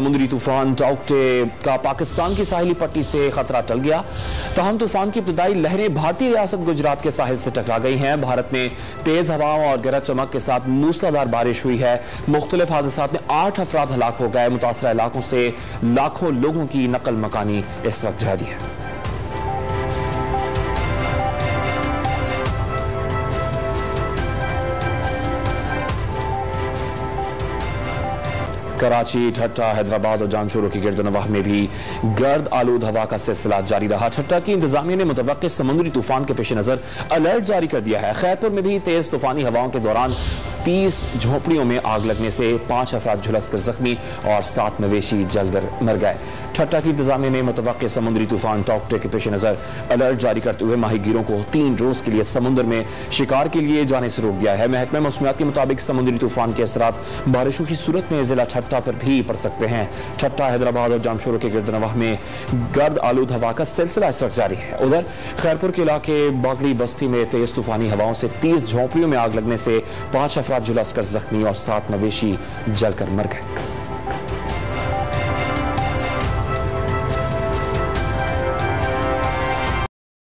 समुद्री तूफान टाउक्टे का पाकिस्तान की साहिली पट्टी से खतरा टल गया। तहम तूफान की इब्तदाई लहरें भारतीय रियासत गुजरात के साहिल से टकरा गई हैं। भारत में तेज हवाओं और गरज चमक के साथ मूसलाधार बारिश हुई है। मुख्तलिफ हादसात में 8 अफराद हलाक हो गए। मुतासरा इलाकों से लाखों लोगों की नकल मकानी इस वक्त जारी है। कराची, ठट्टा, हैदराबाद और जानशोरों की गिरदोनवाह में भी गर्द आलूद हवा का सिलसिला जारी रहा। ठट्टा की इंतजामिया ने मुतवक्किल समुद्री तूफान के पेश नजर अलर्ट जारी कर दिया है। खैरपुर में भी तेज तूफानी हवाओं के दौरान 30 झोपड़ियों में आग लगने से 5 अफराद झुलसकर जख्मी और 7 मवेशी जलकर मर गए। ठट्टा की इंतजामिया ने मुतवक्किल समुद्री तूफान टाउक्टे के पेश नजर अलर्ट जारी करते हुए माहीगीरों को 3 रोज के लिए समुद्र में शिकार के लिए जाने से रोक दिया है। महकमा मौसमियात के मुताबिक समुद्री तूफान के असरात बारिशों की सूरत में जिला ठट्टा पर भी पड़ सकते हैं। ठट्टा, हैदराबाद और जामशोरों के गिरदोनवाह में गर्द आलूद हवा का सिलसिला इस वक्त जारी है। उधर खैरपुर के इलाके बागड़ी बस्ती में तेज तूफानी हवाओं से 30 झोपड़ियों में आग लगने से 5 अफराद झुलसकर जख्मी और 7 मवेशी जलकर मर गए।